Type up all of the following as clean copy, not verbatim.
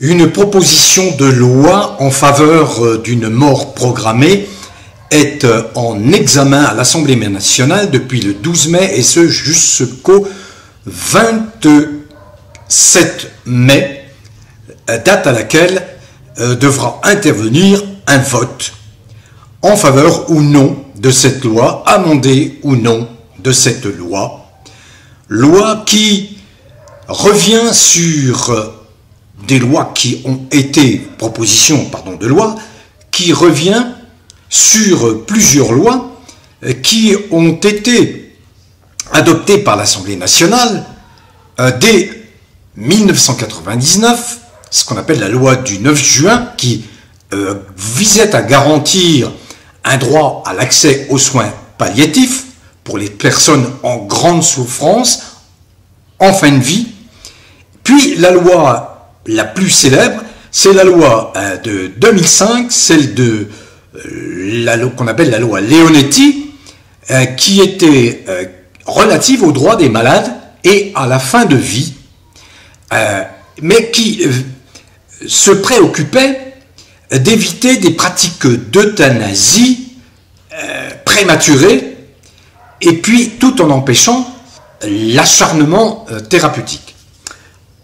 Une proposition de loi en faveur d'une mort programmée est en examen à l'Assemblée nationale depuis le 12 mai et ce jusqu'au 27 mai, date à laquelle devra intervenir un vote en faveur ou non de cette loi, amendée ou non de cette loi, loi qui revient sur des lois qui ont été, proposition de loi, qui revient sur plusieurs lois qui ont été adoptées par l'Assemblée nationale dès 1999, ce qu'on appelle la loi du 9 juin, qui visait à garantir un droit à l'accès aux soins palliatifs pour les personnes en grande souffrance, en fin de vie. Puis la loi la plus célèbre, c'est la loi de 2005, celle de qu'on appelle la loi Leonetti, qui était relative aux droits des malades et à la fin de vie, mais qui se préoccupait d'éviter des pratiques d'euthanasie prématurée, et puis tout en empêchant l'acharnement thérapeutique.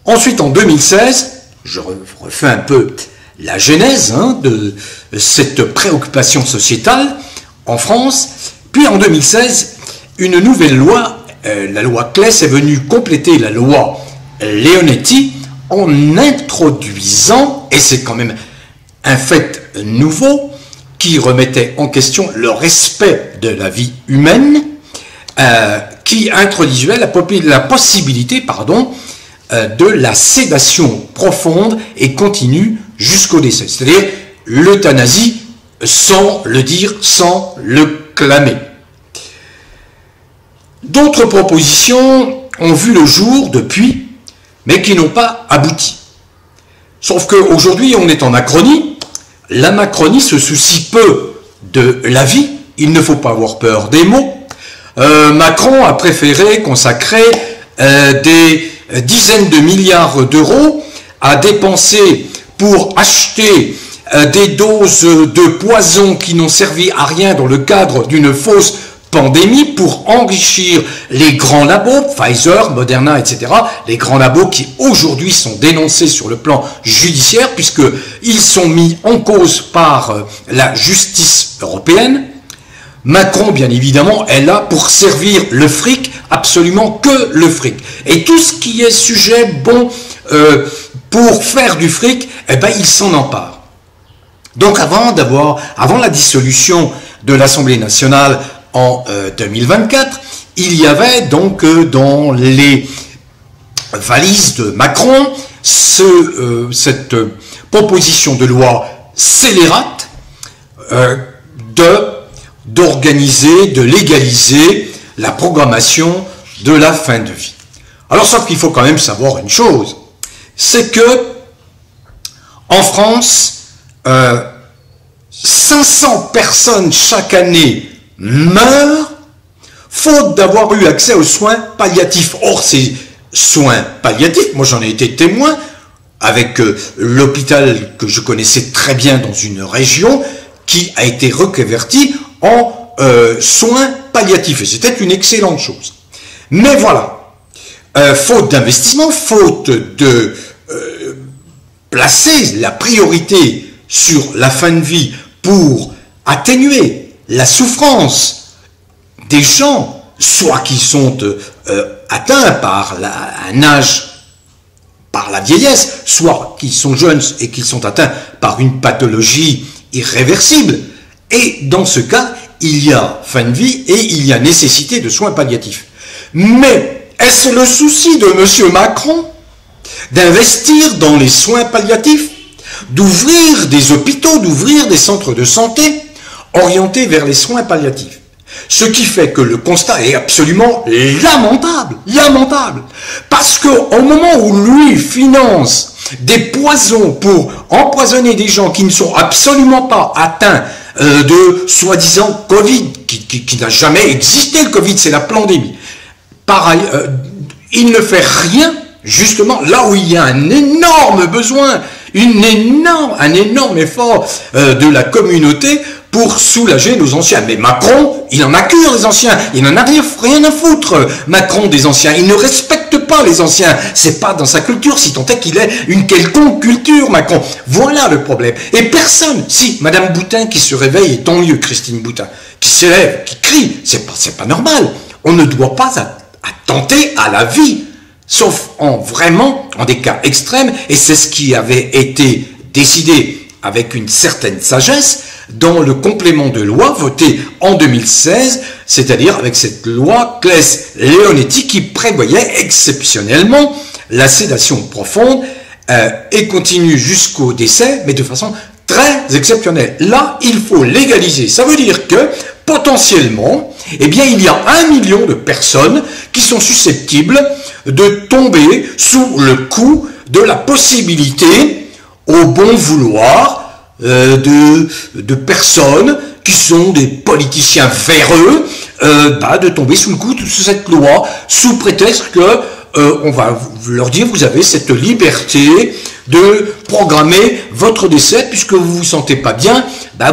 Ensuite, en 2016, je refais un peu la genèse de cette préoccupation sociétale en France. Puis en 2016, une nouvelle loi, la loi Claes, est venue compléter la loi Leonetti en introduisant, et c'est quand même un fait nouveau, qui remettait en question le respect de la vie humaine, qui introduisait la possibilité, de la sédation profonde et continue jusqu'au décès. C'est-à-dire l'euthanasie sans le dire, sans le clamer. D'autres propositions ont vu le jour depuis, mais qui n'ont pas abouti. Sauf qu'aujourd'hui, on est en Macronie. La Macronie se soucie peu de la vie. Il ne faut pas avoir peur des mots. Macron a préféré consacrer des dizaines de milliards d'euros à dépenser pour acheter des doses de poison qui n'ont servi à rien dans le cadre d'une fausse pandémie pour enrichir les grands labos, Pfizer, Moderna, etc., les grands labos qui aujourd'hui sont dénoncés sur le plan judiciaire puisqu'ils sont mis en cause par la justice européenne. Macron, bien évidemment, est là pour servir le fric, absolument que le fric. Et tout ce qui est sujet bon pour faire du fric, il s'en empare. Donc avant la dissolution de l'Assemblée nationale en 2024, il y avait donc dans les valises de Macron cette proposition de loi scélérate d'organiser, de légaliser la programmation de la fin de vie. Alors, sauf qu'il faut quand même savoir une chose, c'est que en France, 500 personnes chaque année meurent faute d'avoir eu accès aux soins palliatifs. Or, ces soins palliatifs, moi j'en ai été témoin avec l'hôpital que je connaissais très bien dans une région qui a été reconverti en soins palliatifs. Et c'était une excellente chose. Mais voilà, faute d'investissement, faute de placer la priorité sur la fin de vie pour atténuer la souffrance des gens, soit qui sont atteints par un âge, par la vieillesse, soit qui sont jeunes et qui sont atteints par une pathologie irréversible. Et dans ce cas, il y a fin de vie et il y a nécessité de soins palliatifs. Mais est-ce le souci de M. Macron d'investir dans les soins palliatifs, d'ouvrir des hôpitaux, d'ouvrir des centres de santé orientés vers les soins palliatifs? Ce qui fait que le constat est absolument lamentable. Parce qu'au moment où lui finance des poisons pour empoisonner des gens qui ne sont absolument pas atteints de soi-disant Covid, qui n'a jamais existé le Covid, c'est la pandémie. Pareil, il ne fait rien, justement, là où il y a un énorme besoin. un énorme effort de la communauté pour soulager nos anciens. Mais Macron, il en a cure les anciens, il n'en a rien à foutre, Macron, des anciens. Il ne respecte pas les anciens, c'est pas dans sa culture, si tant est qu'il ait une quelconque culture, Macron. Voilà le problème. Et personne, si Madame Boutin qui se réveille, et tant mieux Christine Boutin, qui s'élève, qui crie, c'est pas normal. On ne doit pas attenter à la vie, sauf vraiment en des cas extrêmes, et c'est ce qui avait été décidé avec une certaine sagesse dans le complément de loi voté en 2016, c'est-à-dire avec cette loi Claes-Leonetti qui prévoyait exceptionnellement la sédation profonde et continue jusqu'au décès, mais de façon très exceptionnelle. Là, il faut légaliser. Ça veut dire que, potentiellement, eh bien, il y a 1 million de personnes qui sont susceptibles de tomber sous le coup de la possibilité, au bon vouloir, de personnes qui sont des politiciens véreux, de tomber sous le coup de cette loi, sous prétexte que on va leur dire, vous avez cette liberté de programmer votre décès, puisque vous vous sentez pas bien,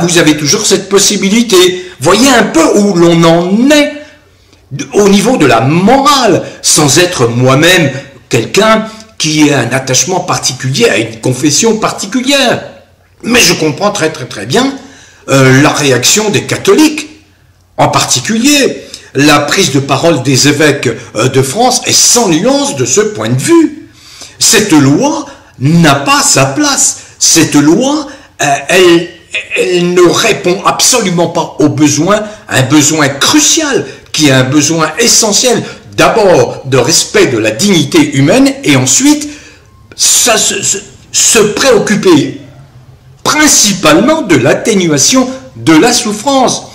vous avez toujours cette possibilité. Voyez un peu où l'on en est au niveau de la morale, sans être moi-même quelqu'un qui a un attachement particulier à une confession particulière. Mais je comprends très bien la réaction des catholiques, en particulier. La prise de parole des évêques de France est sans nuance de ce point de vue. Cette loi n'a pas sa place. Cette loi, elle ne répond absolument pas aux besoins, un besoin crucial, qui est un besoin essentiel, d'abord de respect de la dignité humaine, et ensuite se préoccuper principalement de l'atténuation de la souffrance.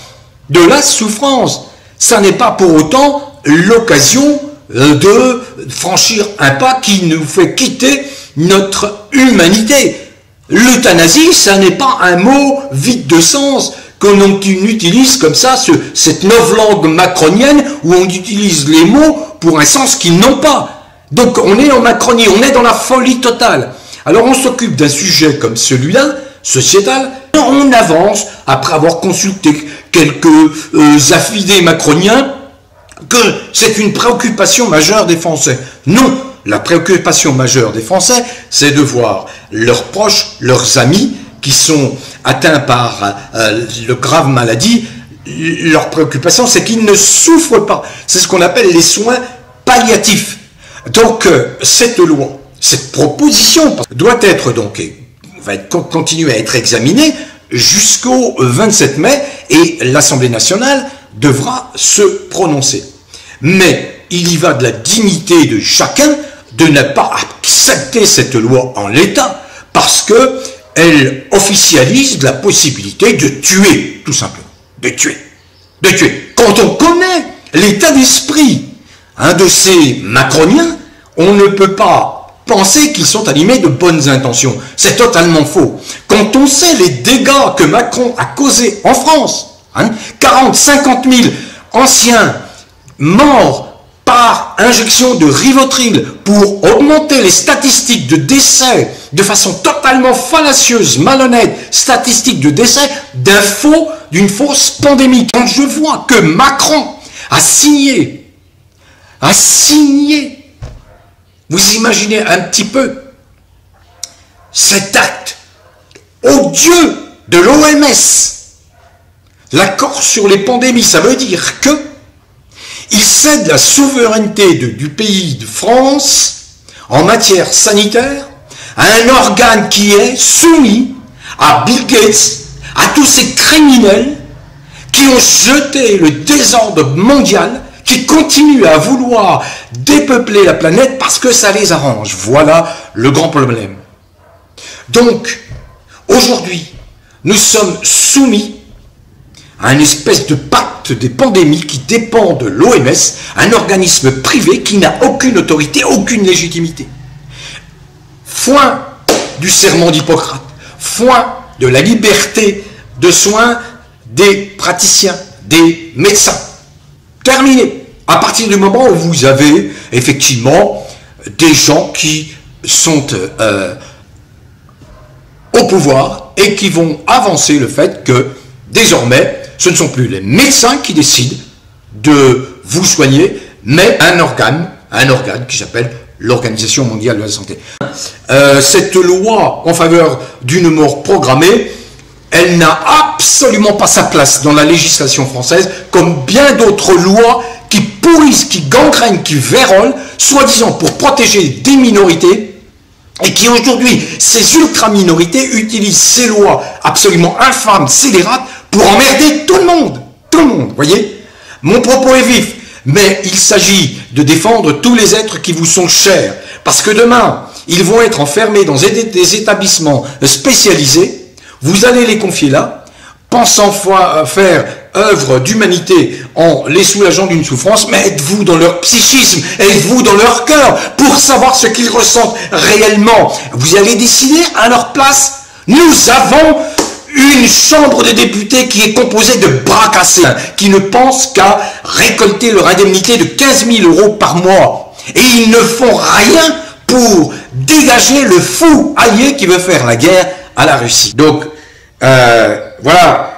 De la souffrance. Ça n'est pas pour autant l'occasion de franchir un pas qui nous fait quitter notre humanité. L'euthanasie, ça n'est pas un mot vide de sens qu'on utilise comme ça, cette novlangue macronienne où on utilise les mots pour un sens qu'ils n'ont pas. Donc on est en Macronie, on est dans la folie totale. Alors on s'occupe d'un sujet comme celui-là, sociétal, on avance, après avoir consulté quelques affidés macroniens, que c'est une préoccupation majeure des Français. Non, la préoccupation majeure des Français, c'est de voir leurs proches, leurs amis, qui sont atteints par le grave maladie, leur préoccupation, c'est qu'ils ne souffrent pas. C'est ce qu'on appelle les soins palliatifs. Donc, cette loi, cette proposition doit être donc, va continuer à être examinée jusqu'au 27 mai et l'Assemblée nationale devra se prononcer. Mais il y va de la dignité de chacun de ne pas accepter cette loi en l'état parce que elle officialise la possibilité de tuer, tout simplement. De tuer. De tuer. Quand on connaît l'état d'esprit de ces macroniens, on ne peut pas penser qu'ils sont animés de bonnes intentions. C'est totalement faux. Quand on sait les dégâts que Macron a causés en France, 40, 50 000 anciens morts par injection de Rivotril pour augmenter les statistiques de décès de façon totalement fallacieuse, malhonnête, statistiques de décès d'une fausse pandémie. Quand je vois que Macron a signé, vous imaginez un petit peu cet acte odieux de l'OMS, l'accord sur les pandémies, ça veut dire que il cède la souveraineté du pays de France en matière sanitaire à un organe qui est soumis à Bill Gates, à tous ces criminels qui ont jeté le désordre mondial, qui continuent à vouloir dépeupler la planète parce que ça les arrange. Voilà le grand problème. Donc, aujourd'hui, nous sommes soumis à une espèce de pacte des pandémies qui dépend de l'OMS, un organisme privé qui n'a aucune autorité, aucune légitimité. Foin du serment d'Hippocrate, foin de la liberté de soins des praticiens, des médecins. Terminé. À partir du moment où vous avez effectivement des gens qui sont au pouvoir et qui vont avancer le fait que, désormais, ce ne sont plus les médecins qui décident de vous soigner, mais un organe qui s'appelle l'Organisation mondiale de la santé. Cette loi en faveur d'une mort programmée, elle n'a absolument pas sa place dans la législation française, comme bien d'autres lois qui pourrissent, qui gangrènent, qui vérolent, soi-disant pour protéger des minorités, et qui aujourd'hui, ces ultra-minorités utilisent ces lois absolument infâmes, scélérates, pour emmerder tout le monde. Tout le monde, voyez? Mon propos est vif. Mais il s'agit de défendre tous les êtres qui vous sont chers. Parce que demain, ils vont être enfermés dans des établissements spécialisés. Vous allez les confier là, pensant faire œuvre d'humanité en les soulageant d'une souffrance. Mais êtes-vous dans leur psychisme? Êtes-vous dans leur cœur pour savoir ce qu'ils ressentent réellement? Vous allez décider à leur place. Nous avons une chambre de députés qui est composée de bras cassés, qui ne pensent qu'à récolter leur indemnité de 15 000 € par mois. Et ils ne font rien pour dégager le fou allié qui veut faire la guerre à la Russie. Donc, voilà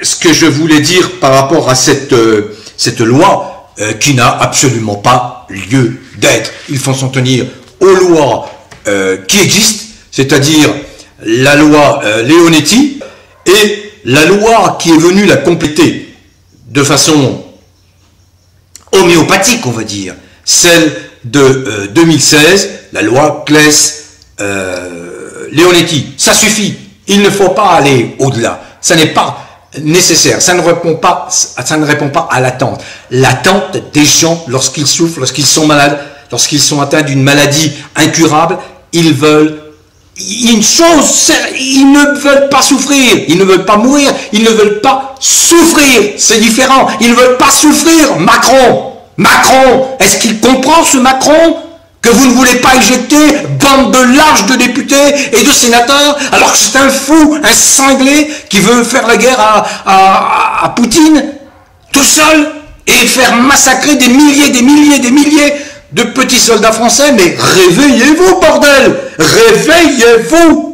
ce que je voulais dire par rapport à cette loi qui n'a absolument pas lieu d'être. Il faut s'en tenir aux lois qui existent, c'est-à-dire la loi Leonetti et la loi qui est venue la compléter de façon homéopathique, on va dire, celle de 2016, la loi Claes-Leonetti. Ça suffit, il ne faut pas aller au-delà, ça n'est pas nécessaire, ça ne répond pas à l'attente. L'attente des gens lorsqu'ils souffrent, lorsqu'ils sont malades, lorsqu'ils sont atteints d'une maladie incurable, ils veulent une chose, ils ne veulent pas souffrir, ils ne veulent pas mourir, ils ne veulent pas souffrir, c'est différent, ils ne veulent pas souffrir. Macron, est-ce qu'il comprend ce Macron que vous ne voulez pas éjecter, bande de lâches de députés et de sénateurs, alors que c'est un fou, un cinglé qui veut faire la guerre à Poutine, tout seul, et faire massacrer des milliers de petits soldats français? Mais réveillez-vous, bordel! Réveillez-vous!